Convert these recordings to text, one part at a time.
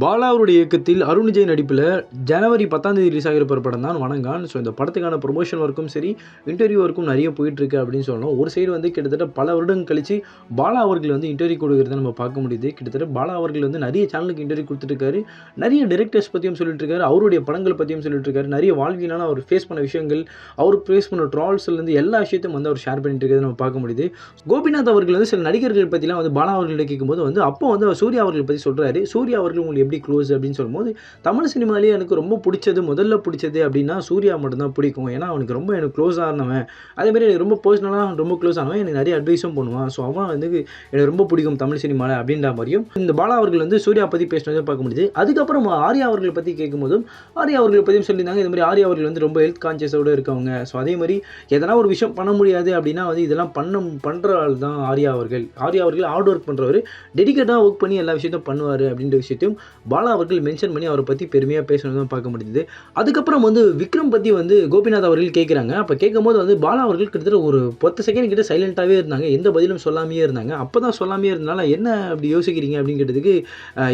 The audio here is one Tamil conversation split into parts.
பாலா அவருடைய இயக்கத்தில் அருண் விஜய் நடிப்பில் ஜனவரி 10ஆம் தேதி ரிலீஸ் ஆகிற படம் தான் வணங்கான். ஸோ இந்த படத்துக்கான ப்ரொமோஷன் ஒர்க்கும் சரி, இன்டர்வியூ ஒர்க்கும் நிறைய போயிட்டுருக்கு அப்படின்னு சொல்லணும். ஒரு சைடு வந்து கிட்டத்தட்ட பல வருடங்கள் கழிச்சு பாலா அவர்கள் வந்து இன்டர்வியூ கொடுக்குறத நம்ம பார்க்க முடியுது. கிட்டத்தட்ட பாலா அவர்கள் வந்து நிறைய சேனலுக்கு இன்டர்வியூ கொடுத்துருக்காரு. நிறைய டைரக்டர்ஸ் பற்றியும் சொல்லிட்டு இருக்காரு, அவருடைய படங்கள் பற்றியும் சொல்லிட்டு இருக்காரு. நிறைய வாழ்க்கையிலான அவர் ஃபேஸ் பண்ண விஷயங்கள், அவர் ஃபேஸ் பண்ண ட்ரால்ஸ்லேருந்து எல்லா விஷயத்தையும் வந்து அவர் ஷேர் பண்ணிட்டு இருக்கிறத நம்ம பார்க்க முடியுது. கோபிநாத் அவர்கள் வந்து சில நடிகர்கள் பற்றிலாம் வந்து பாலா அவர்களிடம் கேட்கும்போது வந்து அப்போ வந்து அவர் சூர்யா அவர்கள் பற்றி சொல்கிறாரு. சூர்யா அவர்கள் உங்களுக்கு எப்படி க்ளோஸ் அப்படின்னு சொல்லும்போது, தமிழ் சினிமாலேயே எனக்கு ரொம்ப பிடிச்சது, முதல்ல பிடிச்சது அப்படின்னா சூர்யா மட்டும்தான் பிடிக்கும். ஏன்னா அவனுக்கு ரொம்ப எனக்கு க்ளோஸாக இருந்தவன், அதேமாதிரி எனக்கு ரொம்ப பர்சனலாக ரொம்ப க்ளோஸ் ஆனவன், எனக்கு நிறைய அட்வைஸும் பண்ணுவான். ஸோ அவன் வந்து எனக்கு ரொம்ப பிடிக்கும் தமிழ் சினிமாவில் அப்படின்ற மாதிரியும் இந்த பாலா அவர்கள் வந்து சூர்யா பற்றி பேசினதை பார்க்க முடியுது. அதுக்கப்புறம் ஆர்யா அவர்களை பற்றி கேட்கும்போதும் ஆர்யா அவர்களை பற்றியும் சொல்லியிருந்தாங்க. இது மாதிரி ஆர்யா அவர்கள் வந்து ரொம்ப ஹெல்த் கான்சியஸோடு இருக்கவங்க. ஸோ அதே மாதிரி எதனா ஒரு விஷயம் பண்ண முடியாது அப்படின்னா வந்து இதெல்லாம் பண்ணுற ஆள் தான் ஆர்யா அவர்கள். ஆர்யா அவர்கள் ஹார்ட் ஒர்க் பண்ணுறவர், டெடிக்கேட்டாக ஒர்க் பண்ணி எல்லா விஷயத்தையும் பண்ணுவார் அப்படின்ற விஷயத்தையும் பாலா அவர்கள் மென்ஷன் பண்ணி அவரை பற்றி பெருமையாக பேசணும்னு பார்க்க முடியுது. அதுக்கப்புறம் வந்து விக்ரம் பற்றி வந்து கோபிநாத் அவர்கள் கேட்குறாங்க. அப்போ கேட்கும்போது வந்து பாலா அவர்கள் கிட்டத்தட்ட ஒரு 10 செகண்ட் கிட்ட சைலண்ட்டாகவே இருந்தாங்க. எந்த பதிலும் சொல்லாமையே இருந்தாங்க. அப்போ தான் சொல்லாமையே இருந்தனால என்ன அப்படி யோசிக்கிறீங்க அப்படின்னு கேட்டதுக்கு,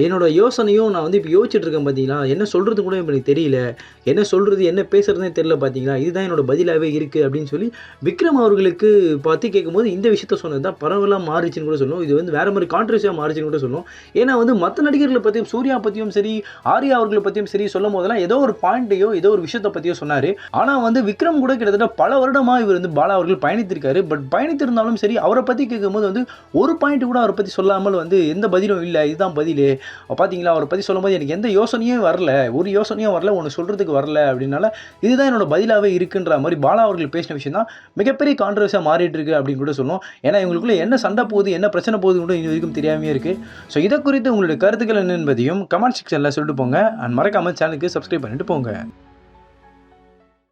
என்னோட யோசனையும் நான் வந்து இப்போ யோசிச்சுட்டு இருக்கேன் பார்த்தீங்களா, என்ன சொல்கிறது கூட எனக்கு தெரியல, என்ன சொல்கிறது என்ன பேசுகிறதுனே தெரியல பார்த்தீங்களா, இதுதான் என்னோட பதிலாகவே இருக்குது அப்படின்னு சொல்லி விக்ரம் அவர்களுக்கு பற்றி கேட்கும்போது இந்த விஷயத்த சொன்னது தான் பரவலாக மாறிச்சுன்னு கூட சொல்லணும். இது வந்து வேறு மாதிரி கான்ட்ரவர்சியாக மாறிச்சுன்னு கூட சொல்லணும். ஏன்னா வந்து மற்ற நடிகர்களை பற்றியும் சூர்யா பற்றியும் சரி, ஆர்யா அவர்களை பற்றியும் சரி சொல்லும் போதெல்லாம் ஏதோ ஒரு பாயிண்ட்டையோ ஏதோ ஒரு விஷயத்தை பற்றியோ சொன்னார். ஆனால் வந்து விக்ரம் கூட கிட்டத்தட்ட பல வருடமாக இவர் வந்து பாலா அவர்கள் பயணித்திருக்காரு. பட் பயணித்திருந்தாலும் சரி, அவரை பற்றி கேட்கும்போது வந்து ஒரு பாயிண்ட் கூட அவரை பற்றி சொல்லாமல் வந்து எந்த பதிலும் இல்லை, இதுதான் பதில் பார்த்தீங்களா, அவரை பற்றி சொல்லும்போது எனக்கு எந்த யோசனையும் வரல, ஒரு யோசனையும் வரல, ஒன்று சொல்கிறதுக்கு வரல அப்படின்னால இதுதான் என்னோட பதிலாகவே இருக்குன்ற மாதிரி பாலா அவர்கள் பேசின விஷயம் தான் மிகப்பெரிய கான்ட்ரவர்சியாக மாறிட்டு இருக்கு அப்படின்னு கூட சொல்லணும். ஏன்னா இவங்களுக்குள்ள என்ன சண்டை போகுது, என்ன பிரச்சனை போகுது கூட இது வரைக்கும் தெரியாமையே இருக்குது. ஸோ இதை குறித்து உங்களுடைய கருத்துக்கள் என்ன என்பதையும் கமெண்ட் செக்ஷனில் சொல்லிட்டு போங்க. அண்ட் மறக்காமல் சேனலுக்கு சப்ஸ்கிரைப் பண்ணிட்டு போங்க.